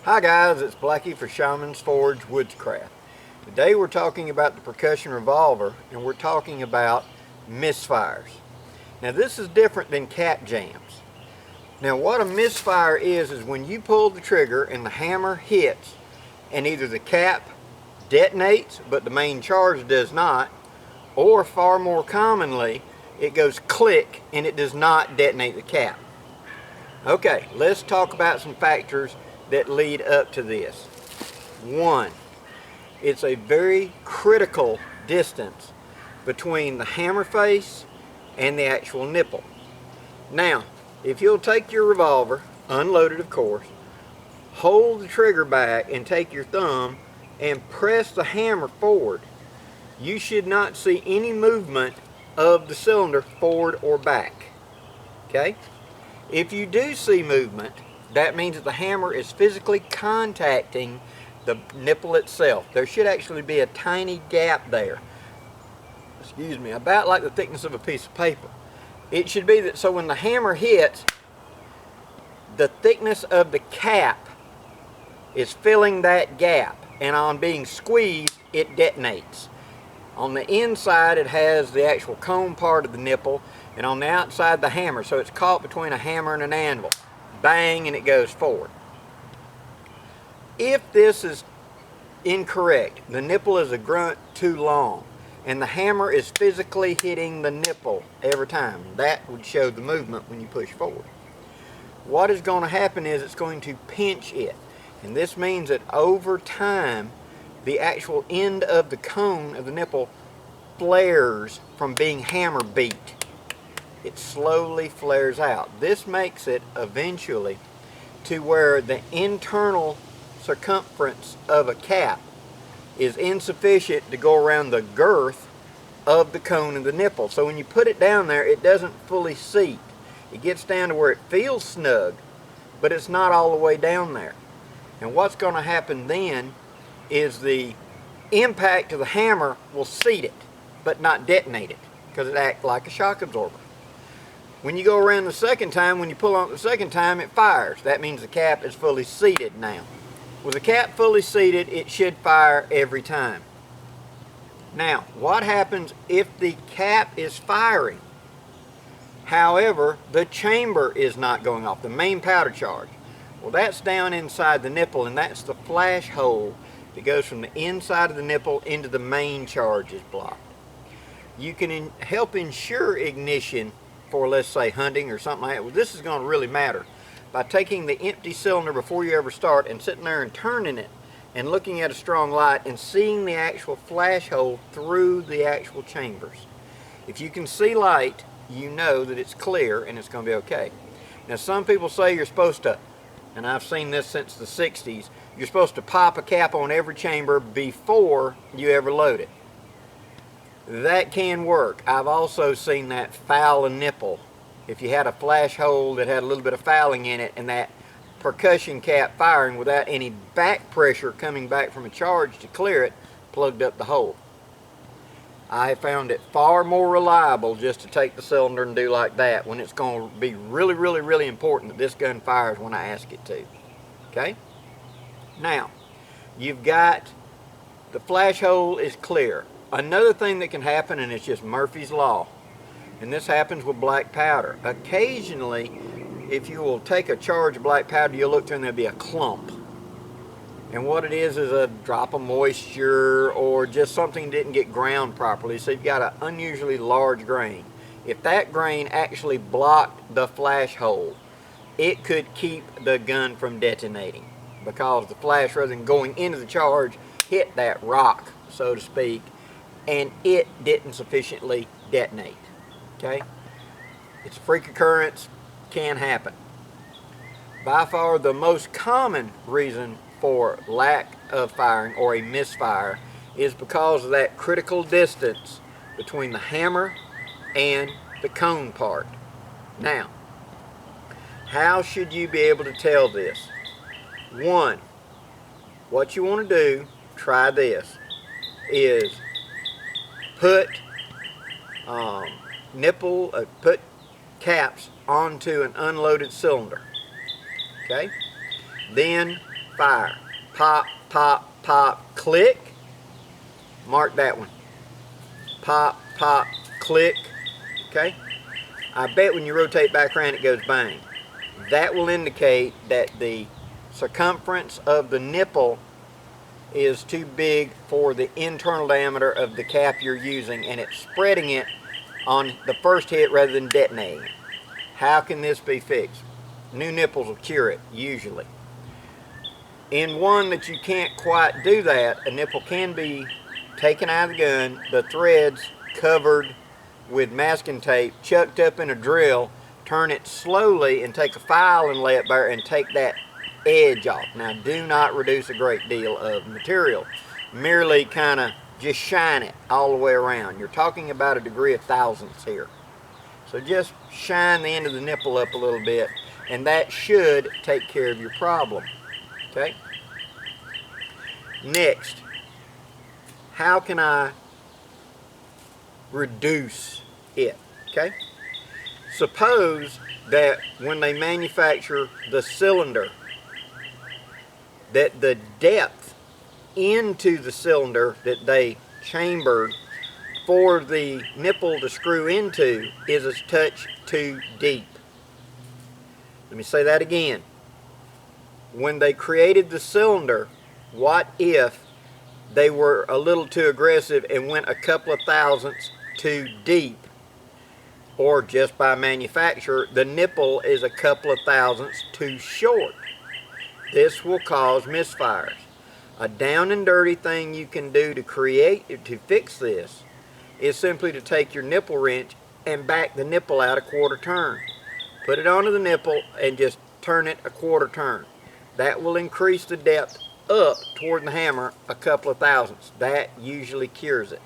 Hi guys, it's Blackie for Shaman's Forge Woodscraft. Today we're talking about the percussion revolver, and we're talking about misfires. Now this is different than cap jams. Now what a misfire is when you pull the trigger and the hammer hits and either the cap detonates but the main charge does not, or far more commonly it goes click and it does not detonate the cap. Okay, let's talk about some factors that lead up to this. One, it's a very critical distance between the hammer face and the actual nipple. Now, if you'll take your revolver, unloaded of course, hold the trigger back and take your thumb and press the hammer forward, you should not see any movement of the cylinder forward or back. Okay? If you do see movement, that means that the hammer is physically contacting the nipple itself. There should actually be a tiny gap there, excuse me, about like the thickness of a piece of paper. It should be that so when the hammer hits, the thickness of the cap is filling that gap, and on being squeezed, it detonates. On the inside, it has the actual cone part of the nipple, and on the outside, the hammer. So it's caught between a hammer and an anvil. Bang, and it goes forward. If this is incorrect, the nipple is a grunt too long, and the hammer is physically hitting the nipple every time, that would show the movement when you push forward. What is going to happen is it's going to pinch it, and this means that over time, the actual end of the cone of the nipple flares from being hammer beat. It slowly flares out. This makes it eventually to where the internal circumference of a cap is insufficient to go around the girth of the cone of the nipple. So when you put it down there, it doesn't fully seat. It gets down to where it feels snug, but it's not all the way down there. And what's going to happen then is the impact of the hammer will seat it, but not detonate it, because it acts like a shock absorber. When you go around the second time, when you pull on it the second time, it fires. That means the cap is fully seated now. With the cap fully seated, it should fire every time. Now, what happens if the cap is firing? However, the chamber is not going off, the main powder charge. Well, that's down inside the nipple, and that's the flash hole that goes from the inside of the nipple into the main charge is blocked. You can help ensure ignition for, let's say, hunting or something like that. Well, this is going to really matter by taking the empty cylinder before you ever start and sitting there and turning it and looking at a strong light and seeing the actual flash hole through the actual chambers. If you can see light, you know that it's clear and it's going to be okay. Now, some people say you're supposed to, and I've seen this since the 60s, you're supposed to pop a cap on every chamber before you ever load it. That can work. I've also seen that foul a nipple. If you had a flash hole that had a little bit of fouling in it and that percussion cap firing without any back pressure coming back from a charge to clear it, plugged up the hole. I found it far more reliable just to take the cylinder and do like that when it's going to be really, really, really important that this gun fires when I ask it to. Okay? Now, you've got the flash hole is clear. Another thing that can happen, and it's just Murphy's Law, and this happens with black powder. Occasionally, if you will take a charge of black powder, you'll look through and there'll be a clump. And what it is a drop of moisture or just something didn't get ground properly, so you've got an unusually large grain. If that grain actually blocked the flash hole, it could keep the gun from detonating because the flash, rather than going into the charge, hit that rock, so to speak, and it didn't sufficiently detonate. Okay? It's a freak occurrence, can happen. By far the most common reason for lack of firing or a misfire is because of that critical distance between the hammer and the cone part. Now, how should you be able to tell this? One, what you want to do, try this, is put put caps onto an unloaded cylinder. Okay? Then fire. Pop, pop, pop, click. Mark that one. Pop, pop, click. Okay? I bet when you rotate back around it goes bang. That will indicate that the circumference of the nipple is too big for the internal diameter of the cap you're using, and it's spreading it on the first hit rather than detonating it. How can this be fixed? New nipples will cure it, usually. In one that you can't quite do that, a nipple can be taken out of the gun, the threads covered with masking tape, chucked up in a drill, turn it slowly and take a file and lay it bare and take that edge off. Now, do not reduce a great deal of material. Merely kind of just shine it all the way around. You're talking about a degree of thousandths here. So just shine the end of the nipple up a little bit, and that should take care of your problem. Okay? Next, how can I reduce it? Okay? Suppose that when they manufacture the cylinder, that the depth into the cylinder that they chambered for the nipple to screw into is a touch too deep. Let me say that again. When they created the cylinder, what if they were a little too aggressive and went a couple of thousandths too deep? Or just by manufacture, the nipple is a couple of thousandths too short. This will cause misfires. A down and dirty thing you can do to fix this is simply to take your nipple wrench and back the nipple out a quarter turn. Put it onto the nipple and just turn it a quarter turn. That will increase the depth up toward the hammer a couple of thousandths. That usually cures it.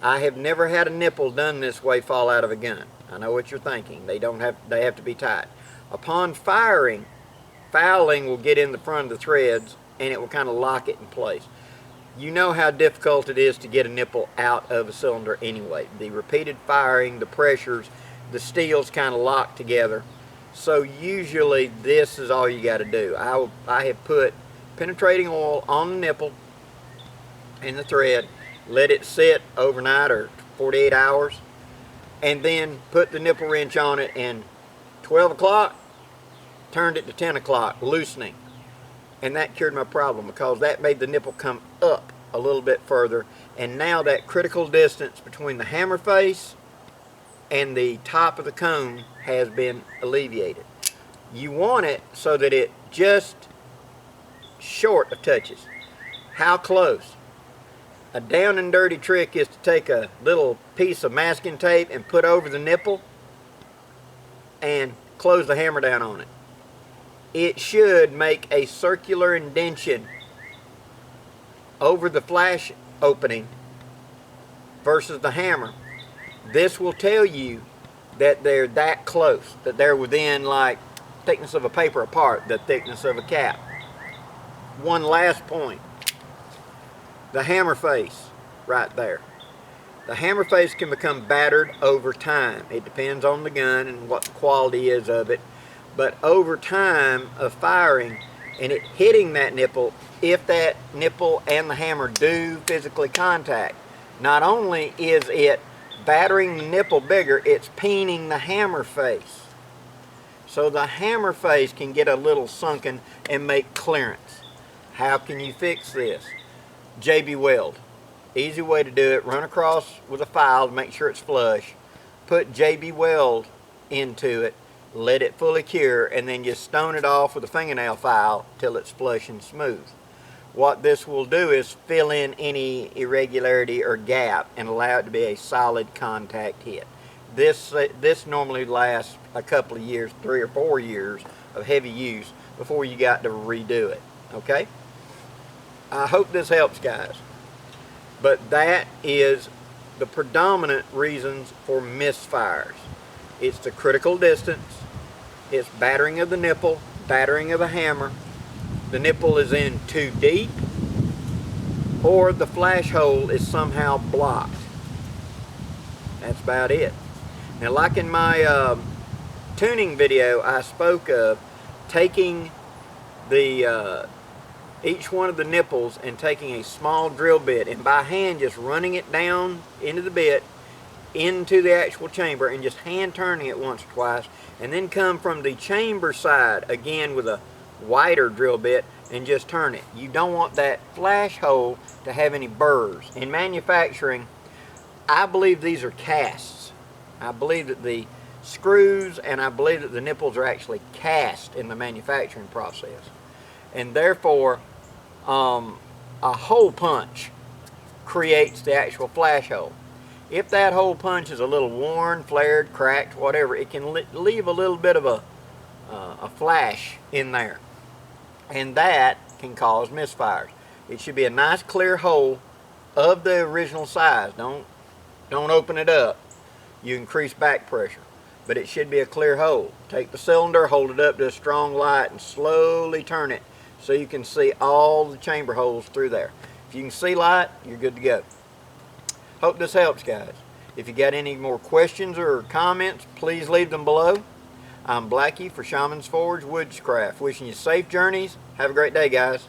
I have never had a nipple done this way fall out of a gun. I know what you're thinking. They have to be tight. Upon firing, fouling will get in the front of the threads and it will kind of lock it in place. You know how difficult it is to get a nipple out of a cylinder anyway. The repeated firing, the pressures, the steel's kind of locked together. So usually this is all you got to do. I have put penetrating oil on the nipple and the thread, let it sit overnight or 48 hours, and then put the nipple wrench on it, and 12 o'clock, turned it to 10 o'clock, loosening. And that cured my problem because that made the nipple come up a little bit further, and now that critical distance between the hammer face and the top of the cone has been alleviated. You want it so that it just short of touches. How close? A down and dirty trick is to take a little piece of masking tape and put over the nipple and close the hammer down on it. It should make a circular indentation over the flash opening versus the hammer. This will tell you that they're that close, that they're within like thickness of a paper apart, the thickness of a cap. One last point. The hammer face right there. The hammer face can become battered over time. It depends on the gun and what the quality is of it. But over time of firing and it hitting that nipple, if that nipple and the hammer do physically contact, not only is it battering the nipple bigger, it's peening the hammer face. So the hammer face can get a little sunken and make clearance. How can you fix this? JB Weld. Easy way to do it. Run across with a file to make sure it's flush. Put JB Weld into it. Let it fully cure, and then just stone it off with a fingernail file till it's flush and smooth. What this will do is fill in any irregularity or gap and allow it to be a solid contact hit. This normally lasts a couple of years, 3 or 4 years of heavy use before you got to redo it. Okay? I hope this helps, guys. But that is the predominant reasons for misfires. It's the critical distance, it's battering of the nipple, battering of the hammer, the nipple is in too deep, or the flash hole is somehow blocked. That's about it. Now, like in my tuning video, I spoke of taking the each one of the nipples and taking a small drill bit and by hand just running it down into the bit into the actual chamber and just hand turning it once or twice, and then come from the chamber side again with a wider drill bit and just turn it. You don't want that flash hole to have any burrs. In manufacturing, I believe these are casts. I believe that the screws and I believe that the nipples are actually cast in the manufacturing process, and therefore a hole punch creates the actual flash hole. If that hole punch is a little worn, flared, cracked, whatever, it can leave a little bit of a flash in there, and that can cause misfires. It should be a nice clear hole of the original size. Don't open it up. You increase back pressure, but it should be a clear hole. Take the cylinder, hold it up to a strong light, and slowly turn it so you can see all the chamber holes through there. If you can see light, you're good to go. Hope this helps, guys. If you got any more questions or comments, please leave them below. I'm Blackie for Shaman's Forge Woodscraft. Wishing you safe journeys. Have a great day, guys.